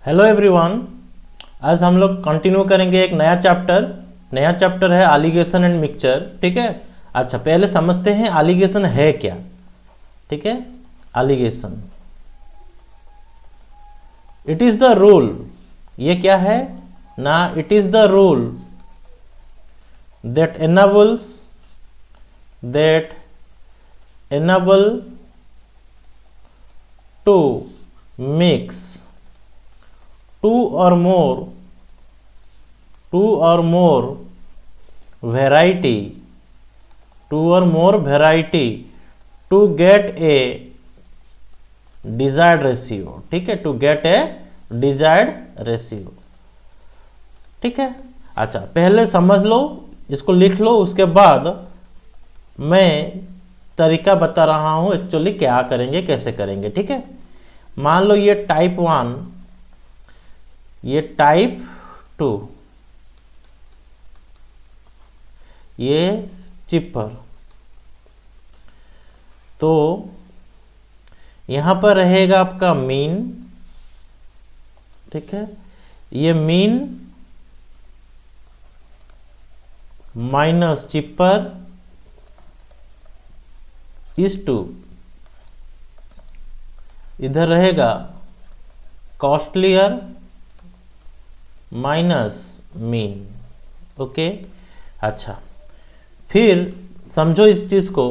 Hello everyone. आज हम लोग कंटिन्यू करेंगे एक नया चैप्टर है एलिगेशन एंड मिक्सचर। ठीक है। अच्छा, पहले समझते हैं एलिगेशन है क्या। ठीक है। Alligation it is the rule. ये क्या है ना, it is the rule that enable to mix two or more variety to get a desired ratio। ठीक है, to get a desired ratio. ठीक है। अच्छा, पहले समझ लो, इसको लिख लो, उसके बाद मैं तरीका बता रहा हूं एक्चुअली क्या करेंगे, कैसे करेंगे। ठीक है। मान लो ये टाइप 1, ये टाइप 2, ये चिपर। तो यहां पर रहेगा आपका मीन। ठीक है। ये mean minus cheaper is to, इधर रहेगा कॉस्टलियर माइनस मीन। ओके। अच्छा, फिर समझो इस चीज को।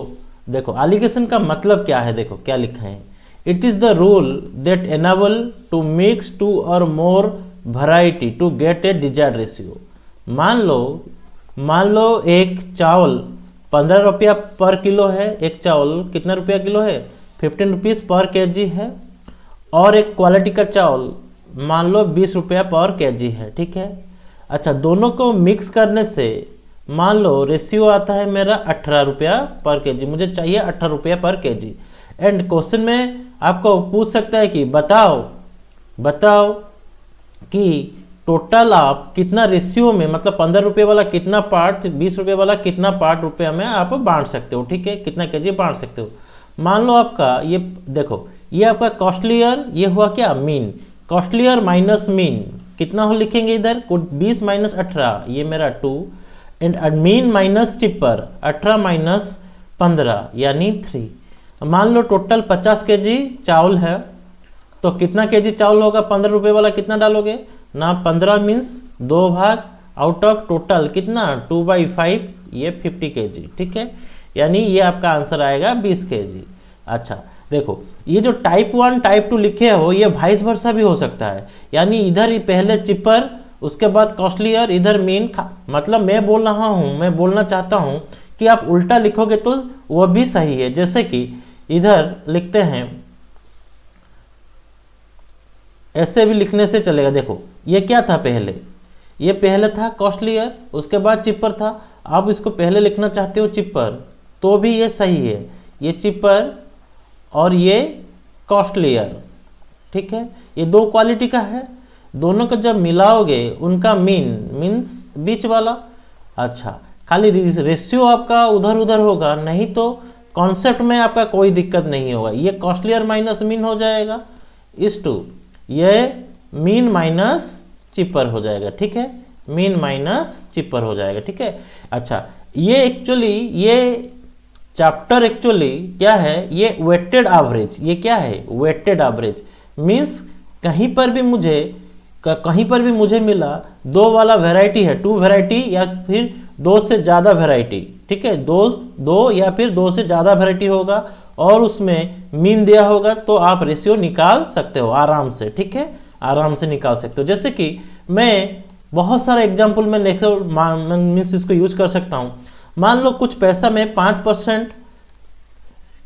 देखो एलिगेशन का मतलब क्या है, देखो क्या लिखा है। It is the rule that enable to mix two और more variety to get a desired ratio. मान लो एक चावल 15 रुपया पर किलो है। एक चावल कितना रुपया किलो है? 15 रुपीज़ पर केजी है। और एक क्वालिटी का चावल मान लो 20 रुपया पर केजी है। ठीक है। अच्छा, दोनों को मिक्स करने से मान लो रेशियो आता है मेरा 18 रुपया पर केजी। मुझे चाहिए 18 रुपया पर केजी। एंड क्वेश्चन में आपको पूछ सकता है कि बताओ कि टोटल आप कितना रेशियो में, मतलब 15 रुपये वाला कितना पार्ट, 20 रुपये वाला कितना पार्ट रुपया में आप बांट सकते हो। ठीक है, कितना केजी बांट सकते हो। मान लो आपका ये देखो, ये आपका कॉस्टलियर, ये हुआ क्या मीन। कॉस्टलियर माइनस मीन कितना हो लिखेंगे इधर, 20 माइनस 18, ये मेरा 2। And mean minus cheaper 18 minus 15 यानी 3। मान लो टोटल 50 केजी चावल है, तो कितना केजी चावल होगा? 15 रुपये वाला कितना डालोगे ना, 15 मीन्स 2 भाग आउट ऑफ टोटल कितना 2/5, ये 50 केजी। ठीक है, यानी ये आपका आंसर आएगा 20 केजी। अच्छा देखो, ये जो टाइप 1 टाइप 2 लिखे हो, ये वाइस वर्सा भी हो सकता है। यानी इधर ही पहले चिपर, उसके बाद कॉस्टलियर, इधर मीन। मतलब मैं बोलना चाहता हूं कि आप उल्टा लिखोगे तो वो भी सही है। जैसे कि इधर लिखते हैं, ऐसे भी लिखने से चलेगा। देखो ये क्या था ये पहले था कॉस्टलियर, उसके बाद चिपर था। आप इसको पहले लिखना चाहते हो चिपर, तो भी ये सही है। ये चिपर और ये कॉस्टलियर। ठीक है, ये दो क्वालिटी का है। दोनों को जब मिलाओगे उनका मीन्स बीच वाला। अच्छा, खाली रेशियो आपका उधर उधर होगा, नहीं तो कॉन्सेप्ट में आपका कोई दिक्कत नहीं होगा। ये कॉस्टलियर माइनस मीन हो जाएगा इस टू, ये मीन माइनस चिपर हो जाएगा। ठीक है, मीन माइनस चिपर हो जाएगा। ठीक है। अच्छा, ये एक्चुअली ये चैप्टर एक्चुअली क्या है, ये वेटेड एवरेज। ये क्या है? वेटेड एवरेज मीन्स कहीं पर भी मुझे मिला 2 वाला वेराइटी है, 2 वेराइटी या फिर 2 से ज़्यादा वेराइटी। ठीक है, दो या फिर 2 से ज़्यादा वेराइटी होगा और उसमें मीन दिया होगा, तो आप रेशियो निकाल सकते हो आराम से। ठीक है, आराम से निकाल सकते हो। जैसे कि मैं बहुत सारा एग्जाम्पल में मीन्स इसको यूज कर सकता हूँ। मान लो कुछ पैसा मैं 5%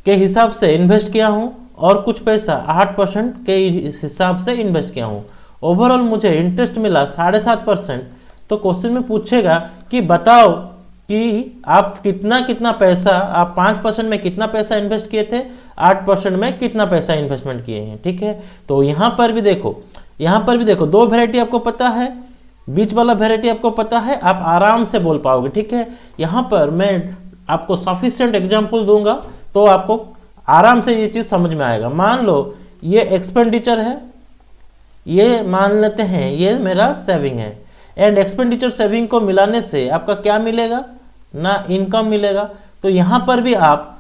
के हिसाब से इन्वेस्ट किया हूँ और कुछ पैसा 8% के हिसाब से इन्वेस्ट किया हूँ। ओवरऑल मुझे इंटरेस्ट मिला 7.5%। तो क्वेश्चन में पूछेगा कि बताओ कि आप कितना पैसा, आप 5% में कितना पैसा इन्वेस्ट किए थे, 8% में कितना पैसा इन्वेस्टमेंट किए हैं। ठीक है, तो यहाँ पर भी देखो 2 वेराइटी आपको पता है, बीच वाला वेराइटी आपको पता है, आप आराम से बोल पाओगे। ठीक है, यहाँ पर मैं आपको सफिशिएंट एग्जाम्पल दूंगा तो आपको आराम से ये चीज़ समझ में आएगा। मान लो ये एक्सपेंडिचर है, ये मान लेते हैं ये मेरा सेविंग है, एंड एक्सपेंडिचर सेविंग को मिलाने से आपका क्या मिलेगा ना, इनकम मिलेगा। तो यहाँ पर भी आप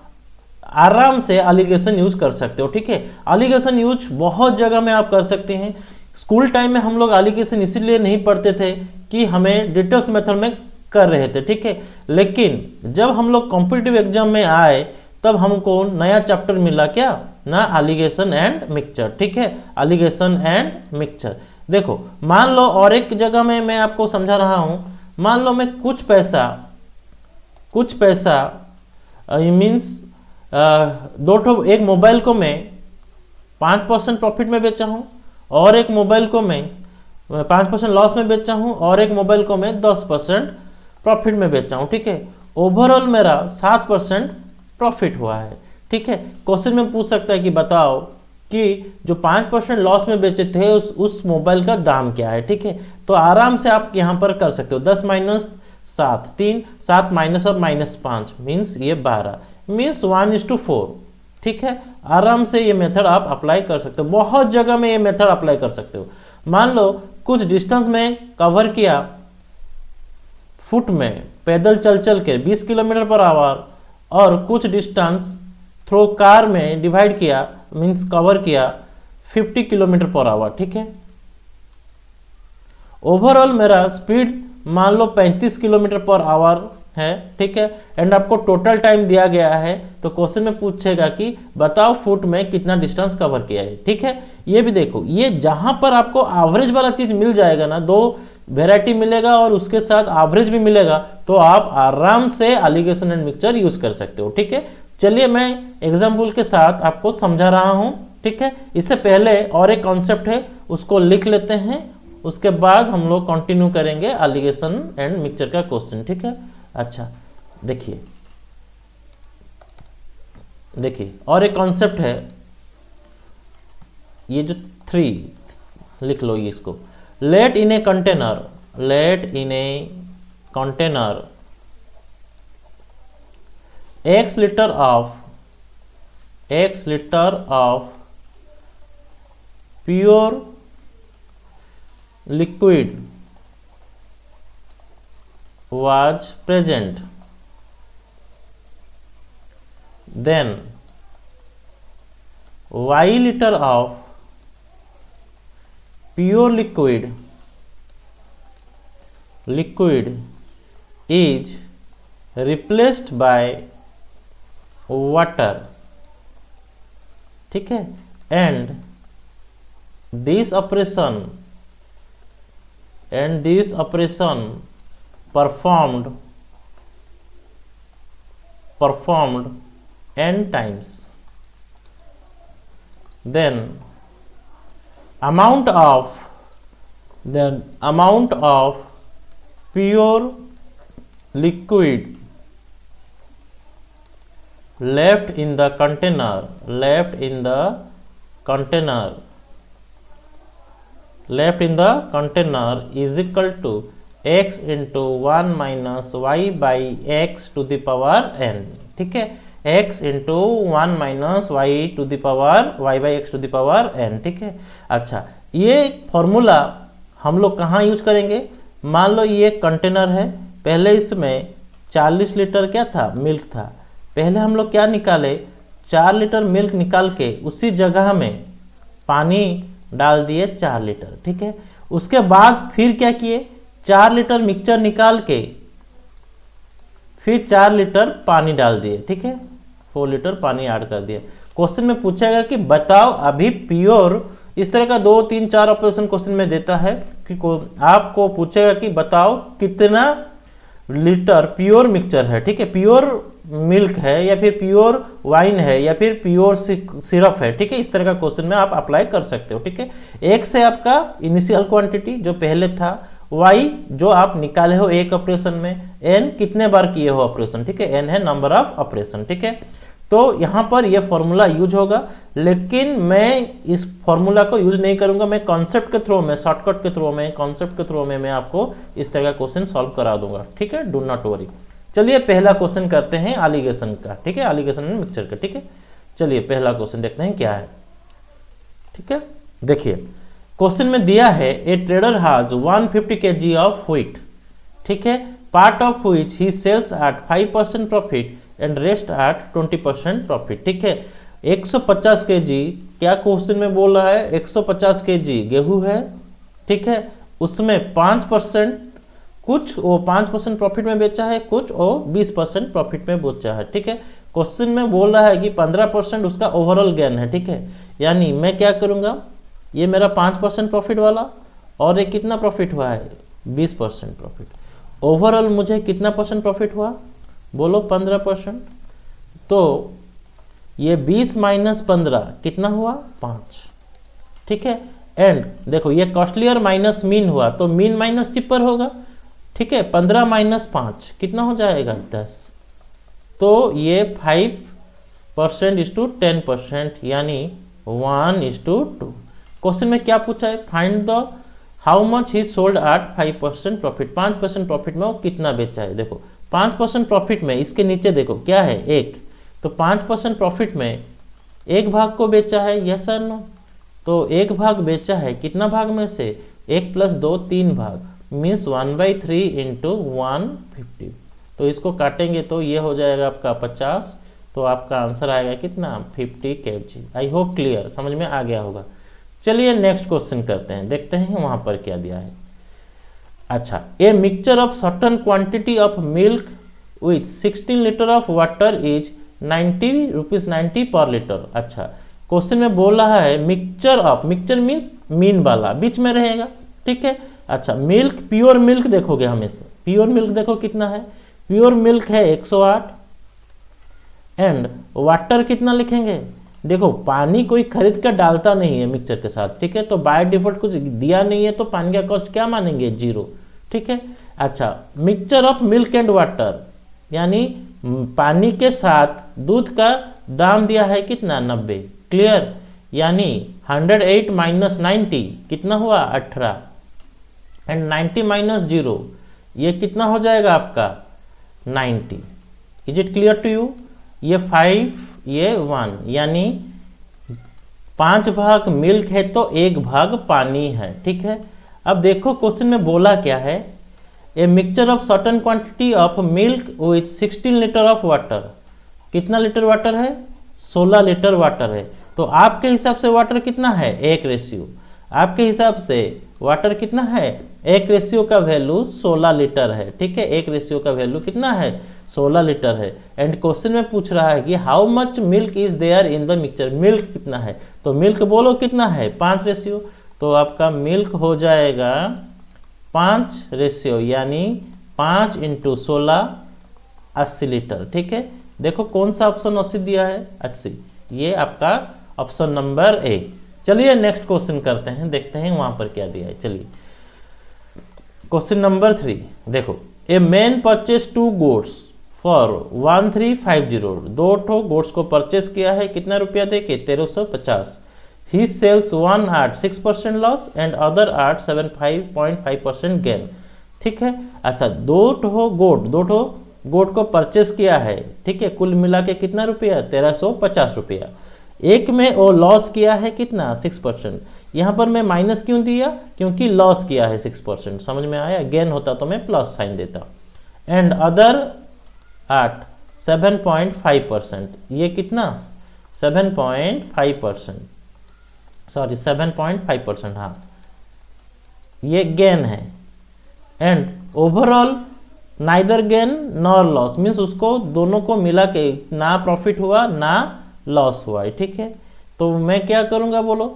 आराम से एलिगेशन यूज कर सकते हो, ठीक है। एलिगेशन यूज बहुत जगह में आप कर सकते हैं। स्कूल टाइम में हम लोग एलिगेशन इसीलिए नहीं पढ़ते थे कि हमें डिटेल्स मेथड में कर रहे थे, ठीक है। लेकिन जब हम लोग कॉम्पिटिटिव एग्जाम में आए तब हमको नया चैप्टर मिला क्या ना, एलिगेशन एंड मिक्सचर, ठीक है। एलिगेशन एंड मिक्सचर देखो, मान लो और एक जगह में मैं आपको समझा रहा हूं, मान लो मैं कुछ पैसा मीन्स एक मोबाइल को मैं 5% प्रॉफिट में बेचा हूं, और एक मोबाइल को मैं 5% लॉस में बेचा हूं, और एक मोबाइल को मैं 10% प्रॉफिट में बेचा हूं, ठीक है। ओवरऑल मेरा 7% प्रॉफिट हुआ है, ठीक है। क्वेश्चन में पूछ सकता है कि बताओ कि जो 5% लॉस में बेचे थे उस मोबाइल का दाम क्या है, ठीक है। तो आराम से आप यहाँ पर कर सकते हो, 10 माइनस 7 3, 7 माइनस अब -5 मीन्स ये 12 मीन्स 1:4, ठीक है। आराम से ये मेथड आप अप्लाई कर सकते हो, बहुत जगह में ये मेथड अप्लाई कर सकते हो। मान लो कुछ डिस्टेंस में कवर किया फुट में पैदल चल के 20 किलोमीटर पर आवर, और कुछ डिस्टेंस थ्रू कार में डिवाइड किया मीन्स कवर किया 50 किलोमीटर पर आवर, ठीक है। ओवरऑल मेरा स्पीड मान लो 35 किलोमीटर पर आवर है, ठीक है। एंड आपको टोटल टाइम दिया गया है, तो क्वेश्चन में पूछेगा कि बताओ फुट में कितना डिस्टेंस कवर किया है, ठीक है। ये भी देखो, ये जहां पर आपको एवरेज वाला चीज मिल जाएगा ना, 2 वेराइटी मिलेगा और उसके साथ एवरेज भी मिलेगा, तो आप आराम से एलिगेशन एंड मिक्सचर यूज कर सकते हो, ठीक है। चलिए मैं एग्जाम्पल के साथ आपको समझा रहा हूं, ठीक है। इससे पहले और एक कॉन्सेप्ट है, उसको लिख लेते हैं, उसके बाद हम लोग कंटिन्यू करेंगे एलिगेशन एंड मिक्सचर का क्वेश्चन, ठीक है। अच्छा देखिए और एक कॉन्सेप्ट है, ये जो 3 लिख लो ये इसको, let in a container x litre of pure liquid was present, then y liter of pure liquid is replaced by water, ठीक है। and this operation performed n times, then amount of pure liquid left in the container is equal to x into 1 minus y by x to the power n, ठीक है। x into 1 minus y to the power y by x to the power n, ठीक है। अच्छा, ये formula हम लोग कहाँ use करेंगे, मान लो ये कंटेनर है, पहले इसमें 40 लीटर क्या था, मिल्क था। पहले हम लोग क्या निकाले, 4 लीटर मिल्क निकाल के उसी जगह में पानी डाल दिए 4 लीटर, ठीक है। उसके बाद फिर क्या किए, 4 लीटर मिक्सचर निकाल के फिर 4 लीटर पानी डाल दिए, ठीक है। 4 लीटर पानी ऐड कर दिया। क्वेश्चन में पूछेगा कि बताओ अभी प्योर, इस तरह का 2 3 4 ऑपरेशन क्वेश्चन में देता है कि आपको पूछेगा कि बताओ कितना लीटर प्योर मिक्सचर है, ठीक है। प्योर मिल्क है या फिर प्योर वाइन है या फिर प्योर सिरप है, ठीक है। इस तरह का क्वेश्चन में आप अप्लाई कर सकते हो, ठीक है। एक से आपका इनिशियल क्वांटिटी जो पहले था, y जो आप निकाले हो एक ऑपरेशन में, n कितने बार किए हो ऑपरेशन, ठीक है। n है नंबर ऑफ ऑपरेशन, ठीक है। तो यहाँ पर ये फॉर्मूला यूज होगा, लेकिन मैं इस फॉर्मूला को यूज नहीं करूंगा, मैं कॉन्सेप्ट के थ्रू में, शॉर्टकट के थ्रू में, कॉन्सेप्ट के थ्रू में मैं आपको इस तरह का क्वेश्चन सॉल्व करा दूंगा, ठीक है। Do not worry. चलिए पहला क्वेश्चन करते हैं एलिगेशन का, ठीक है, एलिगेशन एंड मिक्सचर का, ठीक है। चलिए पहला क्वेश्चन देखते हैं क्या है, ठीक है। देखिए क्वेश्चन में दिया है a trader has 150 kg of wheat, ठीक है, part of which he sells at 5% profit and rest at 20% profit, ठीक है। 150 kg, क्या क्वेश्चन में बोल रहा है, 150 kg गेहूं है, ठीक है, उसमें 5% कुछ वो 5% प्रॉफिट में बेचा है, कुछ वो 20% प्रॉफिट में बेचा है, ठीक है। क्वेश्चन में बोल रहा है कि 15% उसका ओवरऑल गेन है, ठीक है। यानी मैं क्या करूंगा, ये मेरा 5% प्रॉफिट वाला और ये कितना प्रॉफिट हुआ है, 20% प्रॉफिट। ओवरऑल मुझे कितना परसेंट प्रॉफिट हुआ, बोलो 15%। तो ये 20 माइनस 15 कितना हुआ, 5, ठीक है। एंड देखो ये कॉस्टलियर माइनस मीन हुआ, तो मीन माइनस चिपर होगा, ठीक है। 15 माइनस 5 कितना हो जाएगा, 10। तो ये 5% इज टू 10%, यानी 1:2। क्वेश्चन में क्या पूछा है, find the how much he sold at 5% profit. 5% profit में वो कितना बेचा है। देखो 5% प्रॉफिट में इसके नीचे देखो क्या है, 1, तो 5% प्रॉफिट में एक भाग को बेचा है, यस और नो। तो एक भाग बेचा है, कितना भाग में से, 1 + 2 3 भाग, मीन्स 1/3 इंटू 150। तो इसको काटेंगे तो ये हो जाएगा आपका 50, तो आपका आंसर आएगा कितना, 50 kg। आई होप क्लियर, समझ में आ गया होगा। चलिए नेक्स्ट क्वेश्चन करते हैं, देखते हैं वहां पर क्या दिया है। अच्छा, a mixture of certain quantity of milk with 16 litre of water is 90 rupees 90 पर लीटर। अच्छा, क्वेश्चन में बोल रहा है mixture of, mixture means mean वाला बीच में रहेगा, ठीक है। अच्छा, मिल्क, प्योर मिल्क देखोगे हमेशा, प्योर मिल्क देखो कितना है, प्योर मिल्क है 108, एंड वाटर कितना लिखेंगे, देखो पानी कोई खरीद कर डालता नहीं है मिक्सचर के साथ, ठीक है। तो बाय डिफॉल्ट कुछ दिया नहीं है, तो पानी का कॉस्ट क्या मानेंगे, 0, ठीक है। अच्छा, mixture of milk and water, यानी पानी के साथ दूध का दाम दिया है कितना, 90, क्लियर। यानी 108 माइनस 90 कितना हुआ, 18, एंड 90 माइनस 0 ये कितना हो जाएगा आपका, 90। Is it clear to you. ये 5 ये 1, यानी 5 भाग मिल्क है तो 1 भाग पानी है, ठीक है। अब देखो क्वेश्चन में बोला क्या है, a mixture of certain quantity of milk with 16 litre of water. कितना लीटर वाटर है, 16 लीटर वाटर है। तो आपके हिसाब से वाटर कितना है, 1:, आपके हिसाब से वाटर कितना है, 1 का वैल्यू 16 लीटर है, ठीक है। 1 का वैल्यू कितना है, 16 लीटर है। एंड क्वेश्चन में पूछ रहा है कि how much milk is there in the mixture, milk कितना है, तो मिल्क बोलो कितना है, 5:, तो आपका मिल्क हो जाएगा 5:, यानी 5 × 16 80 लीटर, ठीक है। देखो कौन सा ऑप्शन 80 दिया है, 80, ये आपका ऑप्शन नंबर ए। चलिए नेक्स्ट क्वेश्चन करते हैं, देखते हैं वहां पर क्या दिया है। चलिए क्वेश्चन नंबर 3 देखो, a man purchase 2 goats for 1350। 2 ठो गोट्स को परचेस किया है, कितना रुपया दे के, 1350। He sells one at 6% loss and other at 7.5% gain, ठीक है। अच्छा, 2 ठो गोट को परचेस किया है, ठीक है, कुल मिला के कितना रुपया, 1350 रुपया। एक में वो लॉस किया है कितना, 6%। यहाँ पर मैं माइनस क्यों दिया, क्योंकि लॉस किया है 6%, समझ में आया। गेन होता तो मैं प्लस साइन देता। एंड अदर एट 7.5%, ये कितना, 7.5%, सॉरी 7.5%, हाँ ये गेन है। And overall neither gain nor loss, means उसको दोनों को मिला के ना प्रॉफिट हुआ ना लॉस हुआ है, ठीक है। तो मैं क्या करूंगा बोलो,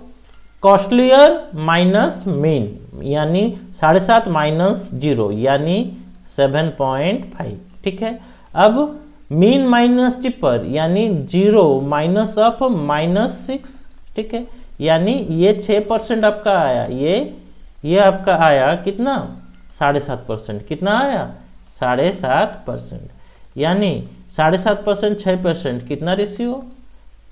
कॉस्टलियर माइनस मीन, यानी 7.5 माइनस 0, यानी 7.5, ठीक है। अब मीन माइनस चिपर, यानी 0 माइनस ऑफ -6, ठीक है, यानी ये 6% आपका आया, ये आपका आया कितना, 7.5%, कितना आया, 7.5%, यानी 7.5% 6%, कितना रेशियो,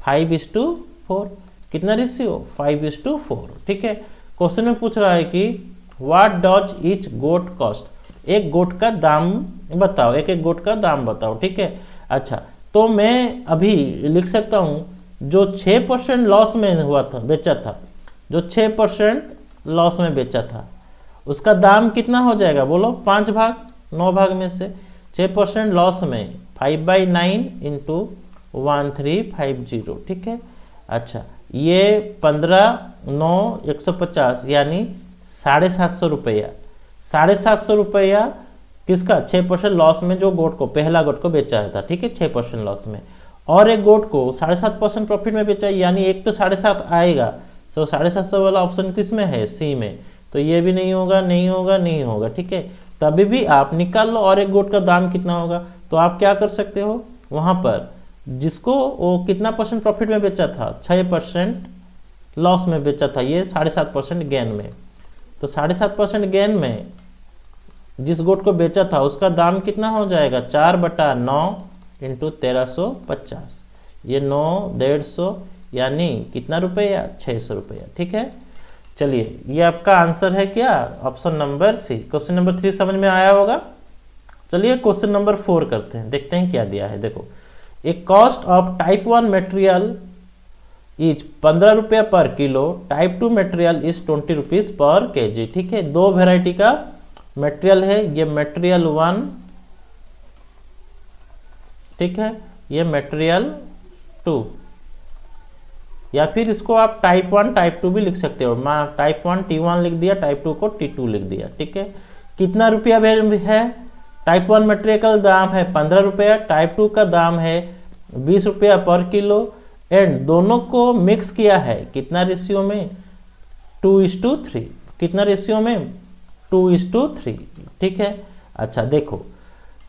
5:4, कितना रेशियो, 5:4, ठीक है। क्वेश्चन में पूछ रहा है कि what does each goat cost, एक गोट का दाम बताओ, एक गोट का दाम बताओ, ठीक है। अच्छा, तो मैं अभी लिख सकता हूं, जो 6% लॉस में हुआ था, बेचा था, जो 6% लॉस में बेचा था, उसका दाम कितना हो जाएगा बोलो, 5 भाग, 9 भाग में से 6% लॉस में 5/9 इंटू 1350, ठीक है। अच्छा, ये 15/9 यानी 750 रुपया, 750 रुपया किसका, 6% लॉस में जो गोट को, पहला गोट को बेचा था, ठीक है, 6% लॉस में, और एक गोट को 7.5% प्रॉफिट में बेचा, यानी एक तो 7.5 आएगा, सो 750 वाला ऑप्शन किस में है, सी में, तो ये भी नहीं होगा, नहीं होगा, नहीं होगा, ठीक है। तभी भी आप निकाल लो और एक गोट का दाम कितना होगा, तो आप क्या कर सकते हो, वहां पर जिसको वो कितना परसेंट प्रॉफिट में बेचा था, 6% लॉस में बेचा था, ये 7.5% गेन में, तो 7.5% गेन में जिस गोट को बेचा था उसका दाम कितना हो जाएगा, 4/9 इंटू 1350, ये 9 150 यानी कितना रुपया, 600 रुपया, ठीक है। चलिए, ये आपका आंसर है क्या, option number C. Question number 3 समझ में आया होगा। चलिए क्वेश्चन नंबर 4 करते हैं, देखते हैं क्या दिया है। देखो, a cost of type 1 material is 15 रुपया per kilo, type 2 material is 20 rupees per KG, ठीक है। दो वेराइटी का मटेरियल है, ये मटेरियल 1, ठीक है, ये मटेरियल 2, या फिर इसको आप टाइप 1 टाइप 2 भी लिख सकते हो। टाइप 1 T1 लिख दिया, टाइप 2 को T2 लिख दिया, ठीक है। कितना रुपया है, टाइप 1 मटेरियल का दाम है 15 रुपया, टाइप 2 का दाम है 20 रुपया पर किलो, एंड दोनों को मिक्स किया है कितना रेशियो में, 2:3, कितना रेशियो में, 2:3, ठीक है। अच्छा देखो,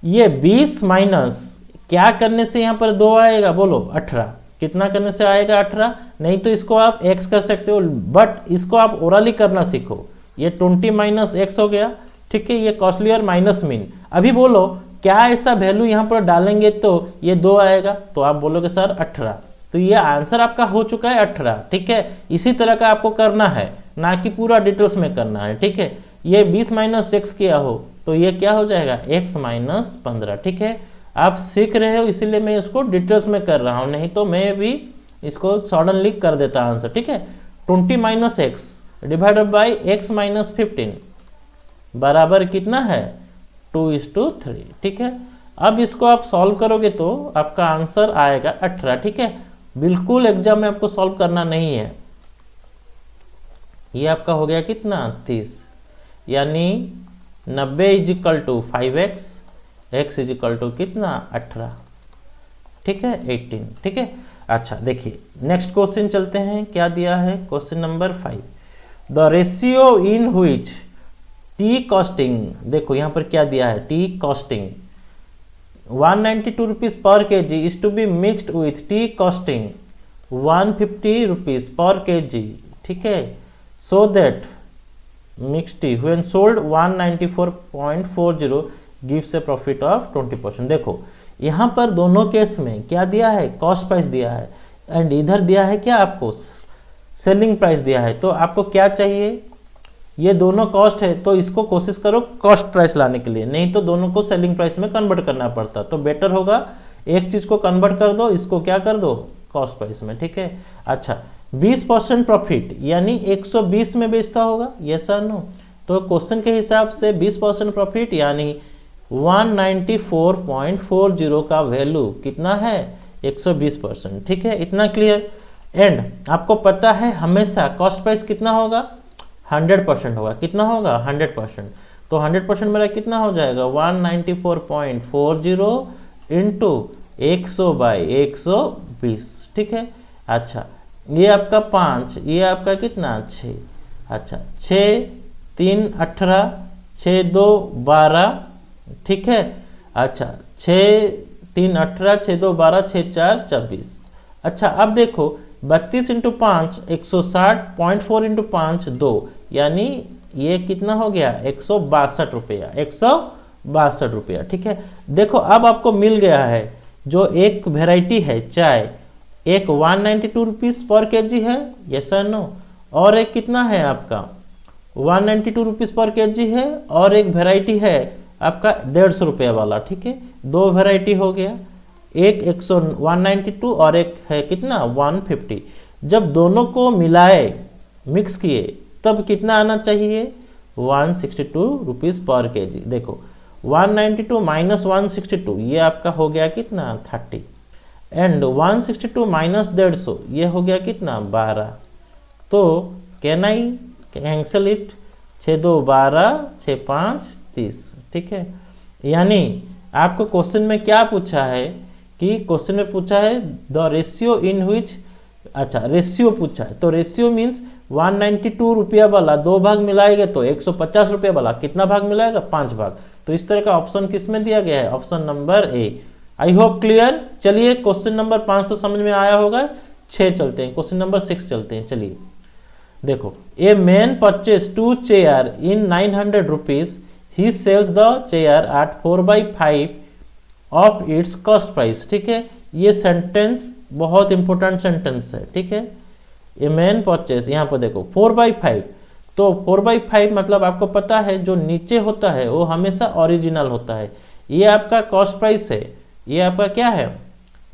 ये 20 माइनस क्या करने से यहाँ पर 2 आएगा बोलो, 18, कितना करने से आएगा, 18, नहीं तो इसको आप x कर सकते हो, बट इसको आप ओरली करना सीखो। ये 20 माइनस x हो गया, ठीक है, ये कॉस्टलियर माइनस मीन। अभी बोलो क्या ऐसा वैल्यू यहाँ पर डालेंगे तो ये 2 आएगा, तो आप बोलोगे सर 18, तो ये आंसर आपका हो चुका है 18, ठीक है। इसी तरह का आपको करना है, ना कि पूरा डिटेल्स में करना है, ठीक है। ये 20 माइनस x किया हो तो ये क्या हो जाएगा, x माइनस 15, ठीक है। आप सीख रहे हो इसीलिए मैं इसको डिटेल्स में कर रहा हूँ, नहीं तो मैं भी इसको सडनली कर देता आंसर, ठीक है। 20 minus x divided by x minus 15 बराबर कितना है, 2:3, ठीक है। अब इसको आप सॉल्व करोगे तो आपका आंसर आएगा 18, ठीक है। बिल्कुल एग्जाम में आपको सॉल्व करना नहीं है। ये आपका हो गया कितना, 30, यानी 90 = 5x, x = कितना, 18, ठीक है, 18, ठीक है। अच्छा देखिए नेक्स्ट क्वेश्चन चलते हैं, क्या दिया है, question number 5, the ratio in which tea costing, देखो यहाँ पर क्या दिया है, tea costing 192 rupees per kg is to be mixed with tea costing 150 rupees per KG, ठीक है, so that mixed tea when sold 194.40 gives a profit of 20%। देखो यहाँ पर दोनों केस में क्या दिया है, कॉस्ट प्राइस दिया है, एंड इधर दिया है क्या आपको, सेलिंग प्राइस दिया है। तो आपको क्या चाहिए, ये दोनों कॉस्ट है तो इसको कोशिश करो कॉस्ट प्राइस लाने के लिए, नहीं तो दोनों को सेलिंग प्राइस में कन्वर्ट करना पड़ता, तो बेटर होगा एक चीज को कन्वर्ट कर दो, इसको क्या कर दो कॉस्ट प्राइस में, ठीक है। अच्छा 20% प्रॉफिट यानी 120 में बेचता होगा, यस और नो, तो क्वेश्चन के हिसाब से 20% प्रॉफिट यानी 194.40 का वैल्यू कितना है, 120%, ठीक है, इतना क्लियर। एंड आपको पता है हमेशा कॉस्ट प्राइस कितना होगा, 100% होगा, कितना होगा 100%, तो 100% मेरा कितना हो जाएगा 194.40 इंटू 100/120, ठीक है। अच्छा ये आपका 5, ये आपका कितना 6, अच्छा 6 3 18, 6 2 12, ठीक है। अच्छा 6 3 18, 6 2 12, 6 4 24। अच्छा अब देखो 32 × 5 160.4 × 5 2, यानी ये कितना हो गया 162 रुपया, 162 रुपया, ठीक है। देखो अब आपको मिल गया है जो एक वेराइटी है चाय, एक 192 रुपीज़ पर केजी है, यस और नो, और एक कितना है आपका 192 रुपीज़ पर केजी है, और एक वेराइटी है आपका 150 रुपया वाला, ठीक है। दो वेराइटी हो गया, एक 192 और एक है कितना 150। जब दोनों को मिलाए मिक्स किए तब कितना आना चाहिए 162 रुपीज़ पर केजी। देखो 192 माइनस 162 ये आपका हो गया कितना 30 एंड 162 माइनस 150 ये हो गया कितना 12। तो कैन आई कैंसल इट, 6 2 12 6 5 30, ठीक है। यानी आपको क्वेश्चन में क्या पूछा है कि क्वेश्चन में पूछा है द रेशियो इन विच, अच्छा रेशियो पूछा है, तो रेशियो मीन्स 192 रुपया वाला 2 भाग मिलाएंगे तो 150 रुपया वाला कितना भाग मिलाएगा 5 भाग। तो इस तरह का ऑप्शन किस में दिया गया है, option number A. I hope clear. चलिए क्वेश्चन नंबर 5 तो समझ में आया होगा, 6 चलते हैं, क्वेश्चन नंबर 6 चलते हैं। चलिए देखो, a man purchase 2 chair in 900 rupees, he sells the chair at 4/5 of its cost price, ठीक है। ये सेंटेंस बहुत इंपॉर्टेंट सेंटेंस है, ठीक है। ए मैन परचेज, यहाँ पर देखो 4/5, तो 4/5 मतलब आपको पता है जो नीचे होता है वो हमेशा ओरिजिनल होता है। ये आपका कॉस्ट प्राइस है, ये आपका क्या है,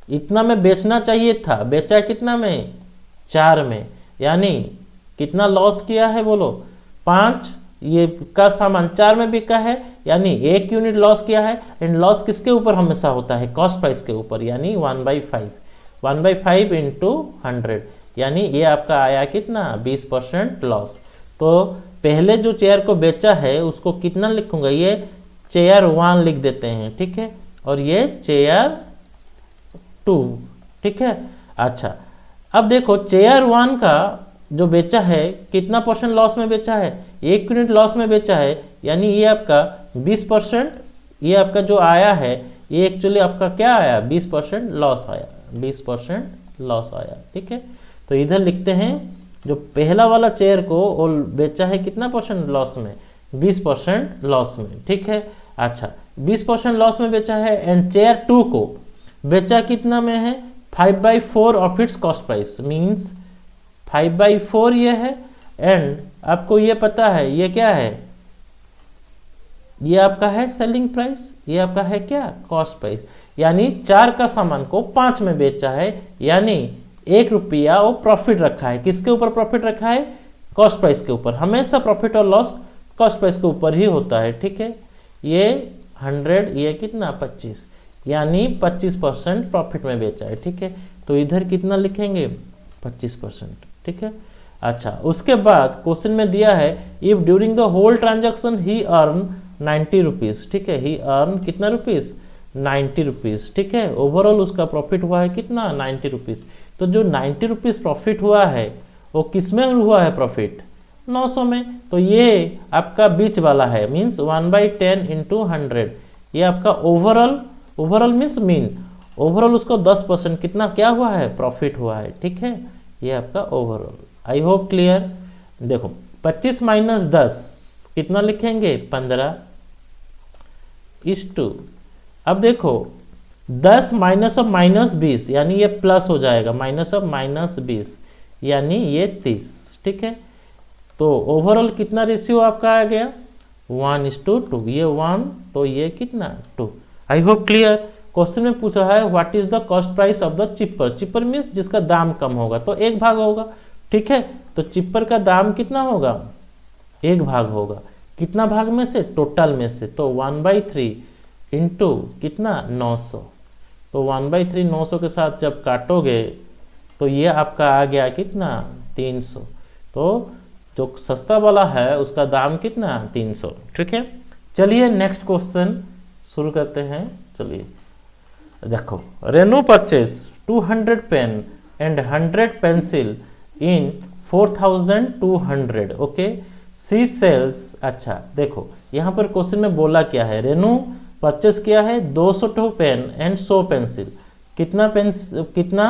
इतना में बेचना चाहिए था, बेचा कितना में 4 में, यानी कितना लॉस किया है बोलो 5, ये का सामान 4 में बिका है, यानी 1 यूनिट लॉस किया है। एंड लॉस किसके ऊपर हमेशा होता है, कॉस्ट प्राइस के ऊपर, यानी 1/5, 1/5 इंटू 100, यानी ये आपका आया कितना 20% लॉस। तो पहले जो चेयर को बेचा है उसको कितना लिखूंगा, ये चेयर 1 लिख देते हैं, ठीक है, और ये चेयर 2, ठीक है। अच्छा अब देखो चेयर 1 का जो बेचा है कितना परसेंट लॉस में बेचा है, 1 यूनिट लॉस में बेचा है, यानी ये आपका 20%, ये आपका जो आया है ये एक्चुअली आपका क्या आया 20% लॉस आया, 20% लॉस आया, ठीक है। तो इधर लिखते हैं जो पहला वाला चेयर को वो बेचा है कितना परसेंट लॉस में, 20% लॉस में, ठीक है। अच्छा 20% लॉस में बेचा है। एंड चेयर 2 को बेचा कितना में है 5/4 of its cost price, means 5/4 ये है। एंड आपको ये पता है ये क्या है, ये आपका है सेलिंग प्राइस, ये आपका है क्या कॉस्ट प्राइस, यानी 4 का सामान को 5 में बेचा है, यानी 1 रुपया वो प्रॉफिट रखा है। किसके ऊपर प्रॉफिट रखा है, कॉस्ट प्राइस के ऊपर। हमेशा प्रॉफिट और लॉस कॉस्ट प्राइस के ऊपर ही होता है, ठीक है। ये 100, ये कितना 25, यानी 25% प्रॉफिट में बेचा है, ठीक है। तो इधर कितना लिखेंगे 25%, ठीक है। अच्छा उसके बाद क्वेश्चन में दिया है if during the whole transaction he earn 90 rupees, ठीक है, ही अर्न कितना रुपीज 90 रुपीज, ठीक है। ओवरऑल उसका प्रॉफिट हुआ है कितना 90 रुपीज। तो जो 90 रुपीज प्रॉफिट हुआ है वो किस में हुआ है प्रॉफिट 900 में। तो ये आपका बीच वाला है, मीन्स 1/10 इंटू 100, ये आपका overall, overall means mean, overall उसको 10% कितना क्या हुआ है प्रॉफिट हुआ है, ठीक है। ये आपका ओवरऑल। I hope clear. देखो 25 माइनस 10 कितना लिखेंगे 15 इस टू। अब देखो 10 माइनस ऑफ माइनस 20, यानी ये प्लस हो जाएगा, माइनस ऑफ माइनस 20 यानी ये 30, ठीक है। तो ओवरऑल कितना रेशियो आपका आ गया 1:2, ये 1 तो ये कितना 2। I hope clear. क्वेश्चन में पूछ रहा है what is the cost price of the cheaper, cheaper means जिसका दाम कम होगा तो 1 भाग होगा, ठीक है। तो चिपर का दाम कितना होगा 1 भाग होगा, कितना भाग में से टोटल में से, तो 1/3 इंटू कितना 900। तो 1/3 900 के साथ जब काटोगे तो ये आपका आ गया कितना 300। तो जो सस्ता वाला है उसका दाम कितना 300, ठीक है। चलिए नेक्स्ट क्वेश्चन शुरू करते हैं। चलिए देखो Renu purchase 200 pen and 100 pencil in 4200, okay. She sells, अच्छा देखो यहाँ पर क्वेश्चन में बोला क्या है, रेनू परचेस किया है 200 पेन एंड 100 पेंसिल, कितना कितना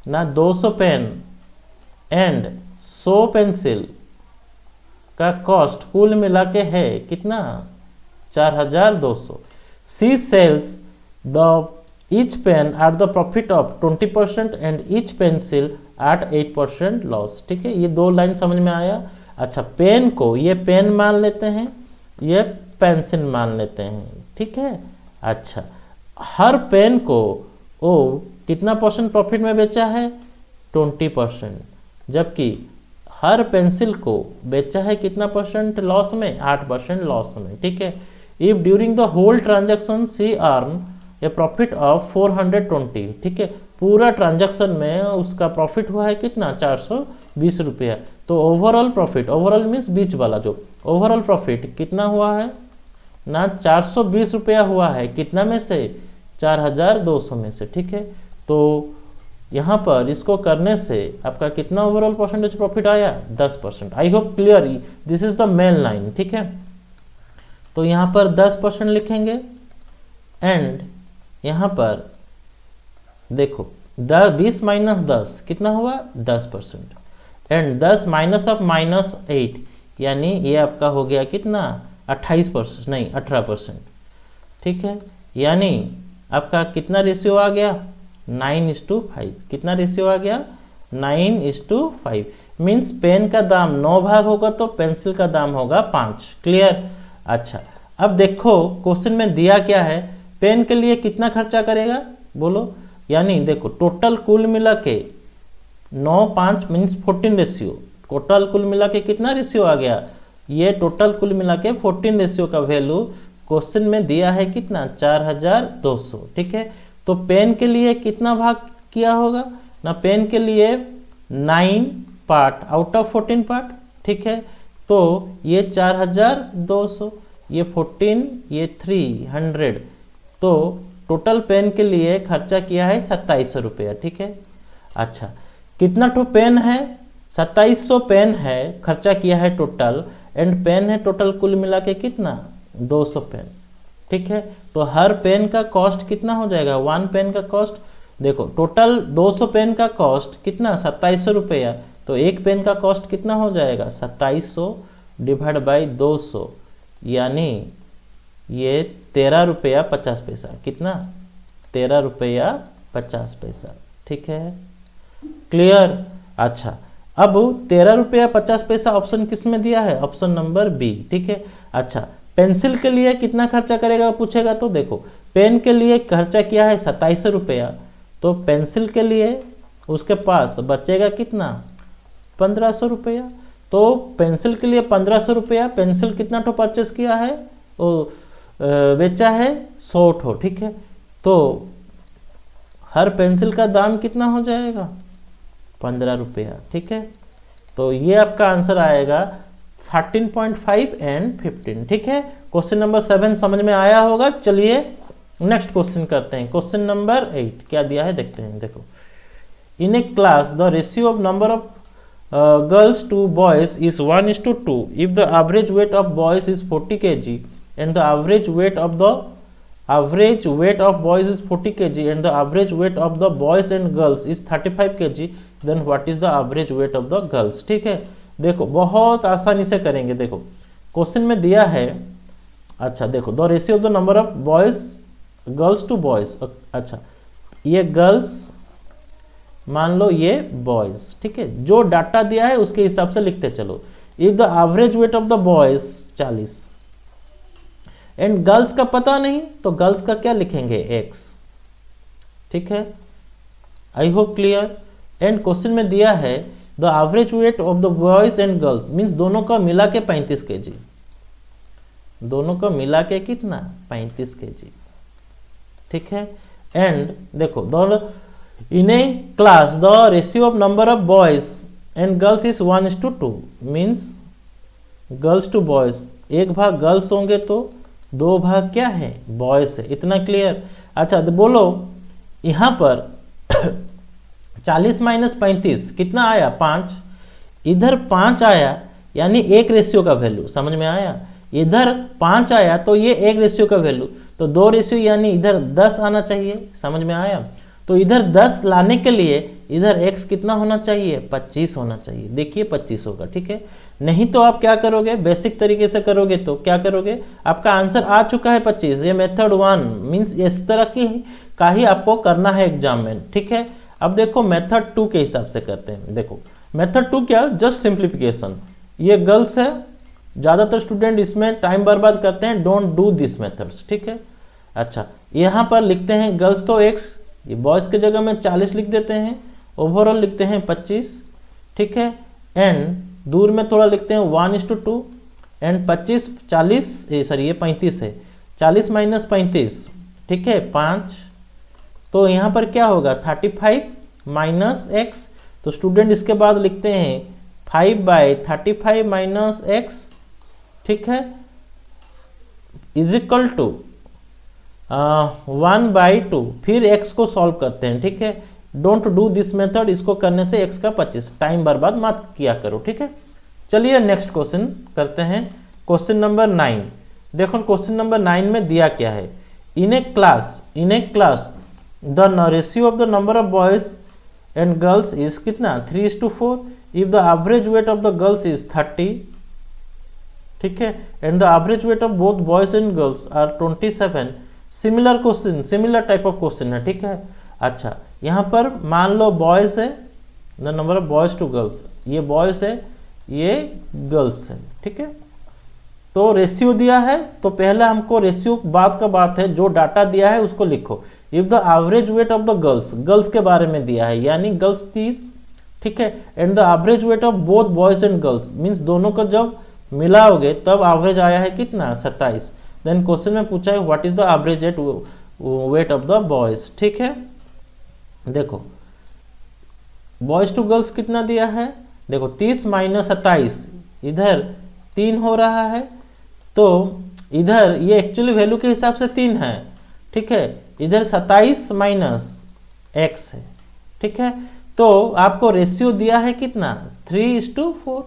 ना 200 पेन एंड 100 पेंसिल का कॉस्ट कुल मिला के है कितना 4200। She sells the each pen at the profit of 20% and each pencil at 8% loss, ठीक है। ये 2 लाइन समझ में आया। अच्छा पेन को ये पेन मान लेते हैं, ये पेंसिल मान लेते हैं, ठीक है। अच्छा हर पेन को वो कितना % प्रॉफिट में बेचा है 20%, जबकि हर पेंसिल को बेचा है कितना परसेंट लॉस में, 8% लॉस में, ठीक है। If during the whole transaction she earn a profit of 420, ठीक है, पूरा ट्रांजैक्शन में उसका प्रॉफिट हुआ है कितना, 420 रुपया। तो ओवरऑल प्रॉफिट, ओवरऑल मीन्स बीच वाला जो ओवरऑल प्रॉफिट कितना हुआ है ना, 420 रुपया हुआ है, कितना में से, 4200 में से, ठीक है। तो यहाँ पर इसको करने से आपका कितना ओवरऑल परसेंटेज प्रॉफिट आया, 10%। I hope clear, this is the main line, ठीक है। तो यहाँ पर 10% लिखेंगे एंड यहाँ पर देखो 20 माइनस 10 कितना हुआ, 10%। एंड 10 माइनस ऑफ -8 यानी ये आपका हो गया कितना, 28%, नहीं 18%, ठीक है। यानी आपका कितना रेशियो आ गया, 9:5। कितना रेशियो आ गया, 9:5। मीन्स पेन का दाम 9 भाग होगा तो पेंसिल का दाम होगा 5। क्लियर। अच्छा, अब देखो क्वेश्चन में दिया क्या है, पेन के लिए कितना खर्चा करेगा बोलो। यानी देखो टोटल कुल मिला के 9, 5 मीन्स 14 रेशियो, टोटल कुल मिला के कितना रेशियो आ गया, ये टोटल कुल मिला के 14 रेशियो का वैल्यू क्वेश्चन में दिया है कितना, 4200, ठीक है। तो पेन के लिए कितना भाग किया होगा ना, पेन के लिए 9 पार्ट आउट ऑफ 14 पार्ट, ठीक है। तो ये 4200, ये 14, ये 300, तो टोटल पेन के लिए खर्चा किया है 2700 रुपया, ठीक है। अच्छा, कितना टो पेन है, 2700 पेन है, खर्चा किया है टोटल, एंड पेन है टोटल कुल मिला के कितना, 200 पेन, ठीक है। तो हर पेन का कॉस्ट कितना हो जाएगा, 1 पेन का कॉस्ट, देखो टोटल 200 पेन का कॉस्ट कितना, 2700 रुपया। तो एक पेन का कॉस्ट कितना हो जाएगा, 2700 डिवाइड बाई 200, यानी ये 13 रुपया 50 पैसा, कितना, 13 रुपया 50 पैसा, ठीक है। क्लियर। अच्छा, अब 13 रुपया 50 पैसा ऑप्शन किस में दिया है, ऑप्शन नंबर बी, ठीक है। अच्छा, पेंसिल के लिए कितना खर्चा करेगा पूछेगा, तो देखो पेन के लिए खर्चा किया है 2700 रुपया, तो पेंसिल के लिए उसके पास बचेगा कितना, 1500 रुपया। तो पेंसिल के लिए 1500 रुपया, पेंसिल कितना ठो परचेस किया है, वो बेचा है 100 ठो, ठीक है। तो हर पेंसिल का दाम कितना हो जाएगा, 15 रुपया, ठीक है। तो ये आपका आंसर आएगा 13.5 एंड 15, ठीक है। क्वेश्चन नंबर 7 समझ में आया होगा। चलिए नेक्स्ट क्वेश्चन करते हैं। क्वेश्चन नंबर 8 क्या दिया है देखते हैं। देखो, in a class the ratio of number of girls to boys is 1:2 if the average weight of boys is 40 kg and the average weight of boys is 40 kg and the average weight of the boys and girls is 35 kg, then what is the average weight of the girls, ठीक है। देखो बहुत आसानी से करेंगे। देखो question में दिया है, अच्छा देखो the ratio of the number of boys girls to boys, अच्छा ये गर्ल्स मान लो, ये बॉयज, ठीक है। जो डाटा दिया है उसके हिसाब से लिखते चलो। If the average weight of the boys 40 and girls का पता नहीं, तो गर्ल्स का क्या लिखेंगे, x, ठीक है। I hope clear. And question में दिया है the average weight of the boys and girls, means दोनों का मिला के 35 kg, दोनों का मिला के कितना, 35 kg, ठीक है। एंड देखो the in a class the ratio of number of boys and girls is 1:2, means girls to boys, 1 भाग गर्ल्स होंगे तो 2 भाग क्या है, बॉयज है। इतना क्लियर। अच्छा तो बोलो यहाँ पर 40 माइनस 35 कितना आया, 5। इधर 5 आया यानी 1 रेशियो का वैल्यू, समझ में आया। इधर 5 आया तो ये 1 रेशियो का वैल्यू, तो 2 रेशियो यानी इधर 10 आना चाहिए, समझ में आया। तो इधर 10 लाने के लिए इधर x कितना होना चाहिए, 25 होना चाहिए। देखिए 25 होगा, ठीक है। नहीं तो आप क्या करोगे, बेसिक तरीके से करोगे तो क्या करोगे, आपका आंसर आ चुका है 25। ये मेथड 1 मीन्स इस तरह की का ही आपको करना है एग्जाम में, ठीक है। अब देखो मेथड 2 के हिसाब से करते हैं। देखो मेथड 2 क्या, जस्ट सिंप्लीफिकेशन। ये गर्ल्स है, ज़्यादातर स्टूडेंट इसमें टाइम बर्बाद करते हैं, डोंट डू दिस मेथड्स, ठीक है। अच्छा यहाँ पर लिखते हैं गर्ल्स तो x, ये बॉयज़ के जगह में 40 लिख देते हैं, ओवरऑल लिखते हैं 25, ठीक है। एंड दूर में थोड़ा लिखते हैं 1:2 एंड 25 40 सॉरी ये 35 है, 40 माइनस 35, ठीक है 5, तो यहाँ पर क्या होगा 35 माइनस एक्स। तो स्टूडेंट इसके बाद लिखते हैं 5/35 माइनस एक्स, ठीक है, इज इक्वल टू 1/2। फिर x को सॉल्व करते हैं, ठीक है, डोंट डू दिस मेथड, इसको करने से x का 25, टाइम बर्बाद मत किया करो, ठीक है। चलिए नेक्स्ट क्वेश्चन करते हैं, क्वेश्चन नंबर 9। देखो क्वेश्चन नंबर 9 में दिया क्या है, in a class the ratio of the number of boys and girls is कितना 3:4, if the average weight of the girls is 30, ठीक है, and the average weight of both boys and girls are 27। Similar question, similar type of question है, ठीक है। अच्छा, यहाँ पर मान लो बॉयज है, the number of boys to girls, ये बॉयज है ये गर्ल्स है, ठीक है। तो रेशियो दिया है, तो पहले हमको रेशियो बाद का बात है, जो डाटा दिया है उसको लिखो। If the average weight of the girls, girls के बारे में दिया है यानी गर्ल्स 30, ठीक है, and the average weight of both boys and girls means दोनों को जब मिलाओगे तब एवरेज आया है कितना 27। देन क्वेश्चन में पूछा है what is the average weight of the boys, ठीक है। देखो बॉयज टू गर्ल्स कितना दिया है, देखो 30 माइनस 27, इधर 3 हो रहा है, तो इधर ये एक्चुअली वैल्यू के हिसाब से 3 है, ठीक है, इधर 27 माइनस x है, ठीक है। तो आपको रेशियो दिया है कितना 3:4,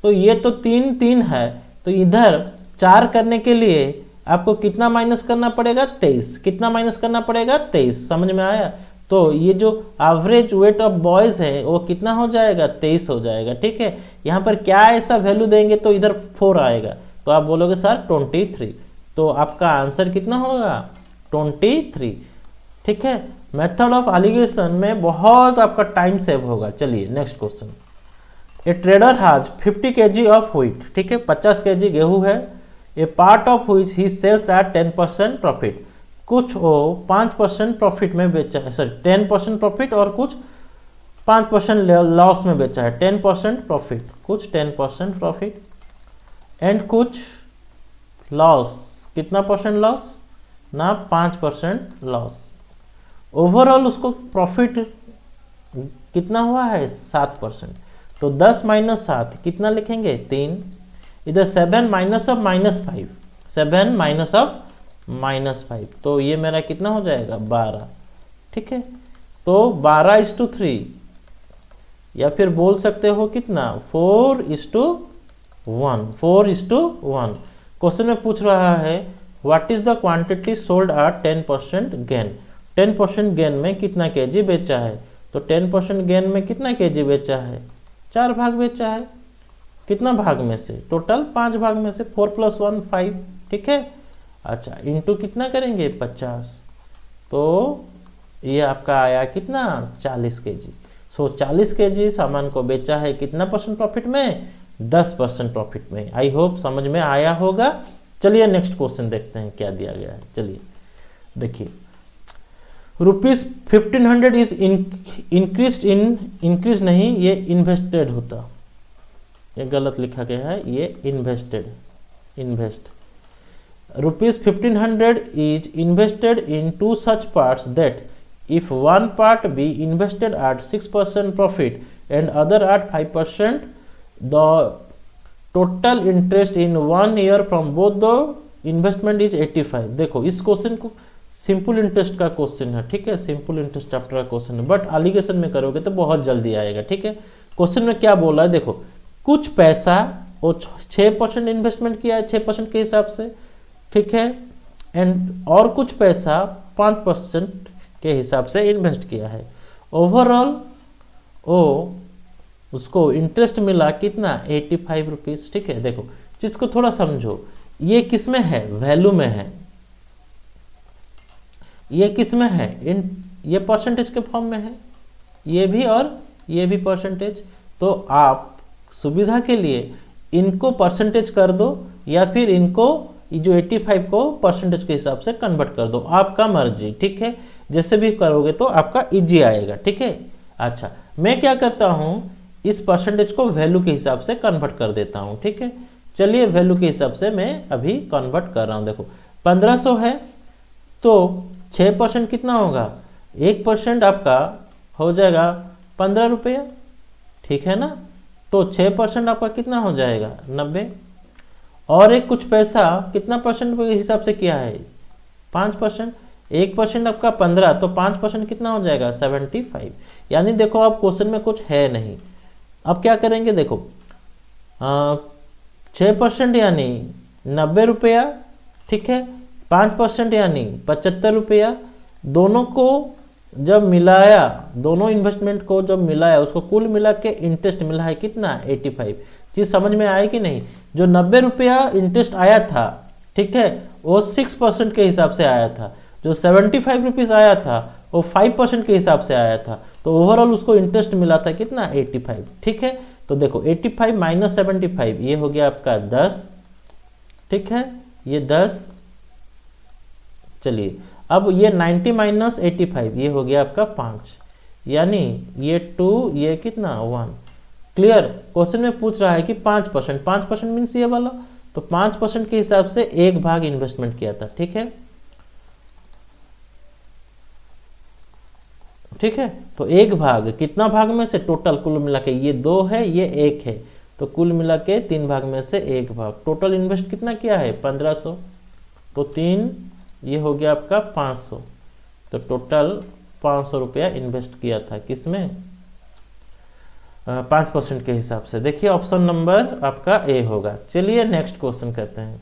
तो ये तो 3 है, तो इधर 4 करने के लिए आपको कितना माइनस करना पड़ेगा 23, कितना माइनस करना पड़ेगा 23, समझ में आया। तो ये जो एवरेज वेट ऑफ बॉयज है वो कितना हो जाएगा 23 हो जाएगा, ठीक है। यहाँ पर क्या ऐसा वैल्यू देंगे तो इधर 4 आएगा, तो आप बोलोगे सर 23, तो आपका आंसर कितना होगा 23, ठीक है। मेथड ऑफ एलिगेशन में बहुत आपका टाइम सेव होगा। चलिए next question, a trader has 50 kg of wheat, ठीक है, 50 kg गेहूं है, a part of which he sells at 10% profit, कुछ वो 5% प्रॉफिट में बेचा है, सॉरी 10% प्रॉफिट और कुछ 5% लॉस में बेचा है, 10% प्रॉफिट, कुछ 10% प्रॉफिट एंड कुछ लॉस, कितना परसेंट लॉस ना 5% लॉस। ओवरऑल उसको प्रॉफिट कितना हुआ है 7%, तो 10 माइनस 7 कितना लिखेंगे 3, इधर 7 माइनस ऑफ -5, 7 माइनस ऑफ -5, तो ये मेरा कितना हो जाएगा 12, ठीक है। तो 12:3, या फिर बोल सकते हो कितना 4:1, 4:1। क्वेश्चन में पूछ रहा है what is the quantity sold at 10% gain, 10% gain में कितना केजी बेचा है, तो 10% गेन में कितना केजी बेचा है 4 भाग बेचा है, कितना भाग में से टोटल 5 भाग में से 4 + 1 5, ठीक है। अच्छा इंटू कितना करेंगे 50, तो ये आपका आया कितना 40 kg। सो 40 kg सामान को बेचा है कितना परसेंट प्रॉफिट में 10% प्रॉफिट में। आई होप समझ में आया होगा। चलिए नेक्स्ट क्वेश्चन देखते हैं क्या दिया गया है। चलिए देखिए, ₹1500 इज इंक्रीज नहीं, ये इन्वेस्टेड होता, ये गलत लिखा गया है, ये invested, invest. ₹1500 is invested in 2 such parts that if one part be invested at 6% profit and other at 5%, the total interest in 1 year from both the investment is 85। देखो इस क्वेश्चन को सिंपल इंटरेस्ट का question है, ठीक है, simple interest chapter का question है, but allegation में करोगे तो बहुत जल्दी आएगा, ठीक है। क्वेश्चन में क्या बोला है, देखो कुछ पैसा वो 6% इन्वेस्टमेंट किया है 6% के हिसाब से, ठीक है, एंड और कुछ पैसा 5% के हिसाब से इन्वेस्ट किया है। ओवरऑल ओ उसको इंटरेस्ट मिला कितना 85 रुपीज, ठीक है। देखो चीज को थोड़ा समझो, ये किस में है वैल्यू में है, ये किस में है ये परसेंटेज के फॉर्म में है, ये भी और ये भी परसेंटेज। तो आप सुविधा के लिए इनको परसेंटेज कर दो या फिर इनको जो 85 को परसेंटेज के हिसाब से कन्वर्ट कर दो, आपका मर्जी, ठीक है। जैसे भी करोगे तो आपका इजी आएगा, ठीक है। अच्छा मैं क्या करता हूँ इस परसेंटेज को वैल्यू के हिसाब से कन्वर्ट कर देता हूँ, ठीक है। चलिए वैल्यू के हिसाब से मैं अभी कन्वर्ट कर रहा हूँ। देखो 1500 है तो 6% कितना होगा, 1% आपका हो जाएगा 15 रुपया, ठीक है ना। तो 6% आपका कितना हो जाएगा 90, और एक कुछ पैसा कितना परसेंट के हिसाब से किया है 5%, 1% आपका 15, तो 5% कितना हो जाएगा 75। यानी देखो अब क्वेश्चन में कुछ है नहीं। अब क्या करेंगे, देखो 6% यानी 90 रुपया, ठीक है, 5% यानी 75 रुपया, दोनों को जब मिलाया, दोनों इन्वेस्टमेंट को जब मिलाया, उसको कुल मिला के इंटरेस्ट मिला है कितना 85। चीज समझ में आई कि नहीं। जो 90 रुपया इंटरेस्ट आया था, ठीक है, वो 6% के हिसाब से आया था। जो 75 रुपीज आया था वो 5% के हिसाब से आया था। तो ओवरऑल उसको इंटरेस्ट मिला था कितना 85, ठीक है। तो देखो 85 माइनस 75 ये हो गया आपका 10, ठीक है, ये 10। चलिए अब ये 90 माइनस 85 ये हो गया आपका 5, यानी ये 2, ये कितना 1। क्लियर। क्वेश्चन में पूछ रहा है कि 5%, 5% मीन्स ये वाला, तो 5% के हिसाब से 1 भाग इन्वेस्टमेंट किया था, ठीक है, ठीक है। तो 1 भाग, कितना भाग में से, टोटल कुल मिला के ये 2 है, ये 1 है, तो कुल मिला के 3 भाग में से 1 भाग। टोटल इन्वेस्ट कितना किया है 1500, तो 3 ये हो गया आपका 500। तो टोटल 500 रुपया इन्वेस्ट किया था किसमें 5% के हिसाब से। देखिए ऑप्शन नंबर आपका ए होगा। चलिए नेक्स्ट क्वेश्चन करते हैं।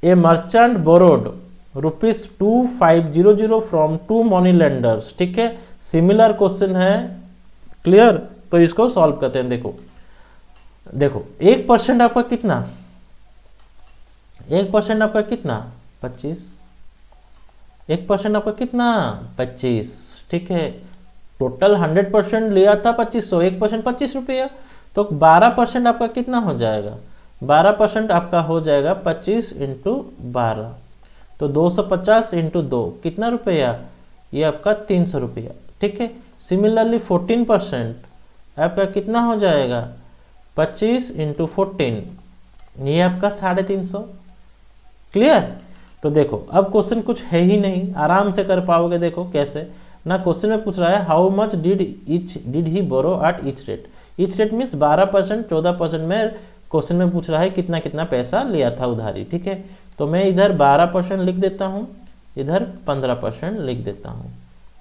ए merchant borrowed ₹2500 from 2 money lenders, ठीक है, सिमिलर क्वेश्चन है। क्लियर। तो इसको सॉल्व करते हैं। देखो देखो 1% आपका कितना, 1% आपका कितना 25, 1% आपका कितना 25, ठीक है। टोटल 100% लिया था 2500, 1% 25 रुपया, तो 12% आपका कितना हो जाएगा, 12% आपका हो जाएगा 25 इंटू 12, तो 250 इंटू 2 कितना रुपया, ये आपका 300 रुपया, ठीक है। सिमिलरली 14% आपका कितना हो जाएगा 25 इंटू 14, ये आपका 350। क्लियर। तो देखो अब क्वेश्चन कुछ है ही नहीं, आराम से कर पाओगे। देखो कैसे ना, क्वेश्चन में पूछ रहा है how much did he borrow at each rate. Each rate means 12%, 14% में क्वेश्चन में पूछ रहा है कितना कितना पैसा लिया था उधारी, ठीक है। तो मैं इधर 12% लिख देता हूँ, इधर 15% लिख देता हूँ।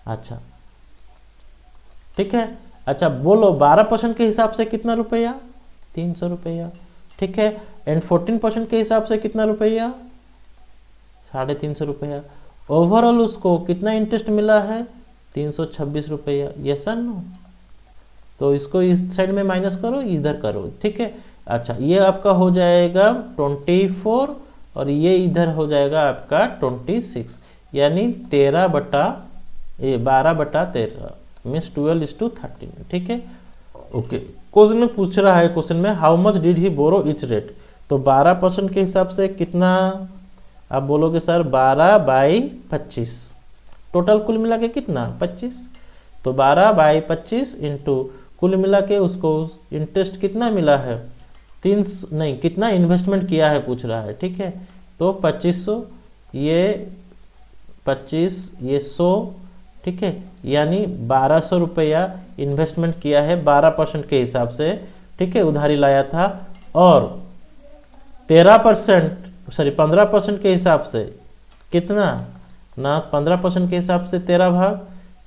अच्छा ठीक है। अच्छा बोलो 12% के हिसाब से कितना रुपया 300 रुपया, ठीक है। एंड 14% के हिसाब से कितना रुपया 350 रुपया। ओवरऑल उसको कितना इंटरेस्ट मिला है 326 रुपया। यस और नो। तो इसको इस साइड में माइनस करो, इधर करो, ठीक है। अच्छा ये आपका हो जाएगा 24 और ये इधर हो जाएगा आपका 26, यानी 12/13 मीन्स 12:13, ठीक है। ओके क्वेश्चन में पूछ रहा है, क्वेश्चन में how much did he borrow each rate, तो 12% के हिसाब से कितना आप बोलोगे सर 12/25, टोटल कुल मिला के कितना 25, तो 12/25 इंटू कुल मिला के उसको इंटरेस्ट कितना मिला है 300 नहीं, कितना इन्वेस्टमेंट किया है पूछ रहा है, ठीक है। तो 2500, ये 25, ये 100, ठीक है, यानी 1200 रुपया इन्वेस्टमेंट किया है 12% के हिसाब से, ठीक है, उधारी लाया था। और 15% के हिसाब से कितना ना, 15% के हिसाब से 13 भाग,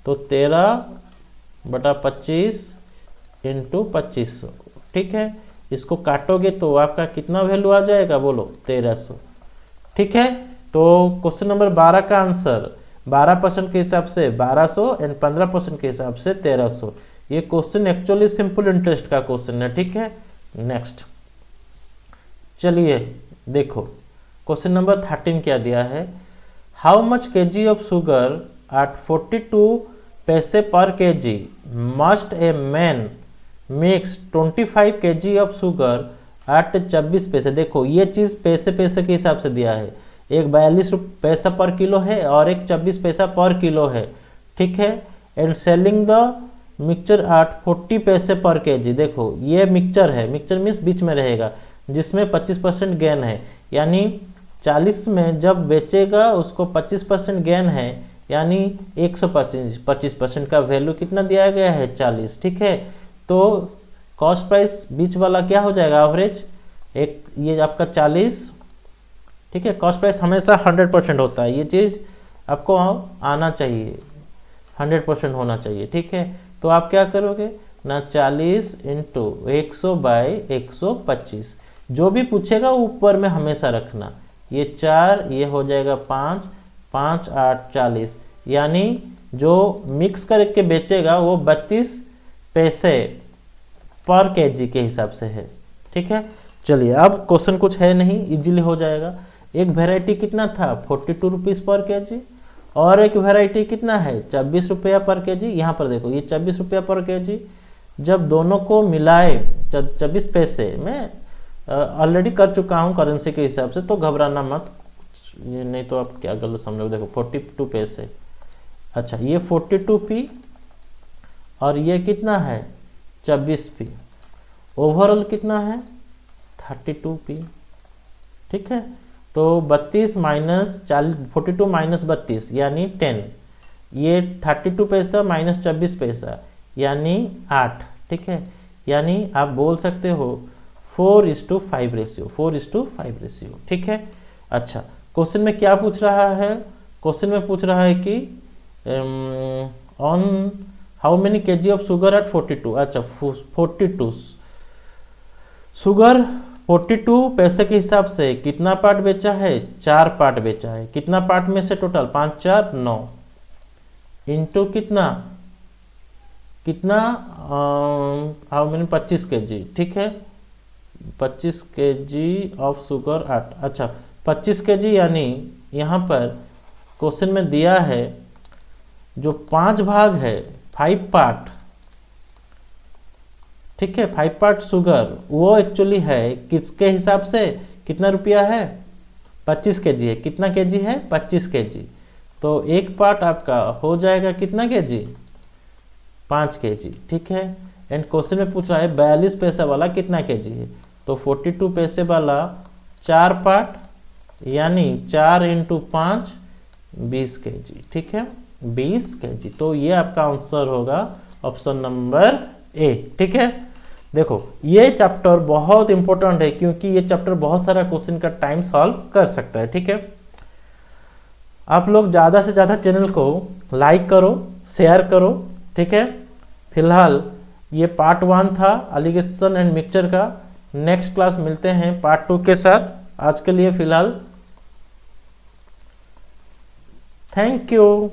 तो 13/25 इंटू 2500, ठीक है। इसको काटोगे तो आपका कितना वैल्यू आ जाएगा बोलो 1300, ठीक है। तो क्वेश्चन नंबर 12 का आंसर 12% के हिसाब से 1200 एंड 15% के हिसाब से 1300। ये क्वेश्चन एक्चुअली सिंपल इंटरेस्ट का क्वेश्चन है, ठीक है। नेक्स्ट चलिए देखो क्वेश्चन नंबर 13 क्या दिया है, how much kg of sugar at 42 पैसे per kg must a man mix 25 kg of sugar at 24 पैसे। देखो ये चीज़ पैसे पैसे के हिसाब से दिया है, एक 42 पैसा पर किलो है और एक 24 पैसा पर किलो है, ठीक है। एंड सेलिंग द मिक्सचर 8 40 पैसे पर केजी। देखो ये मिक्सचर है, मिक्सचर मीन्स बीच में रहेगा, जिसमें 25% गेन है, यानी 40 में जब बेचेगा उसको 25% गेन है, यानी 125% का वैल्यू कितना दिया गया है 40। ठीक है, तो कॉस्ट प्राइस बीच वाला क्या हो जाएगा एवरेज, एक ये आपका 40। ठीक है, कॉस्ट प्राइस हमेशा 100% होता है, ये चीज़ आपको आना चाहिए, 100% होना चाहिए। ठीक है, तो आप क्या करोगे ना, 40 इंटू 100/125, जो भी पूछेगा ऊपर में हमेशा रखना, ये 4 ये हो जाएगा 5, 5 8 40, यानी जो मिक्स करके बेचेगा वो 32 पैसे पर केजी के हिसाब से है। ठीक है, चलिए अब क्वेश्चन कुछ है नहीं, इजीली हो जाएगा। एक वैरायटी कितना था 42 रुपीज़ पर केजी, और एक वैरायटी कितना है 24 रुपया पर केजी। यहाँ पर देखो ये 24 रुपया पर केजी, जब दोनों को मिलाए 24 पैसे, मैं ऑलरेडी कर चुका हूँ करेंसी के हिसाब से, तो घबराना मत, ये नहीं तो आप क्या गलत समझोगे। देखो 42 पैसे, अच्छा ये 42p और ये कितना है 24p, ओवरऑल कितना है 32p। ठीक है, तो 32 माइनस 42 माइनस 32 यानी 10, ये 32 पैसा माइनस 24 पैसा यानी 8। ठीक है, यानी आप बोल सकते हो 4:5 रेशियो, 4:5 रेशियो। ठीक है, अच्छा क्वेश्चन में क्या पूछ रहा है, क्वेश्चन में पूछ रहा है कि on how many kg of sugar at 42। अच्छा 42 शुगर 42 पैसे के हिसाब से कितना पार्ट बेचा है, 4 पार्ट बेचा है। कितना पार्ट में से टोटल 5 4 9 इंटू कितना हाउ मेनी 25 केजी। ठीक है, 25 केजी ऑफ शुगर 8। अच्छा 25 केजी, यानी यहाँ पर क्वेश्चन में दिया है जो 5 भाग है 5 पार्ट। ठीक है, 5 पार्ट शुगर वो एक्चुअली है किसके हिसाब से, कितना रुपया है 25 केजी है, कितना केजी है 25 केजी, तो एक पार्ट आपका हो जाएगा कितना केजी 5 केजी। ठीक है, एंड क्वेश्चन में पूछ रहा है 42 पैसे वाला कितना केजी है, तो 42 पैसे वाला 4 पार्ट यानी 4 इंटू 5 20 केजी। ठीक है, 20 केजी, तो ये आपका आंसर होगा ऑप्शन नंबर ए। ठीक है, देखो ये चैप्टर बहुत इंपॉर्टेंट है, क्योंकि ये चैप्टर बहुत सारा क्वेश्चन का टाइम सॉल्व कर सकता है। ठीक है, आप लोग ज़्यादा से ज़्यादा चैनल को लाइक करो, शेयर करो। ठीक है, फिलहाल ये पार्ट 1 था एलिगेशन एंड मिक्सचर का, नेक्स्ट क्लास मिलते हैं पार्ट 2 के साथ। आज के लिए फिलहाल थैंक यू।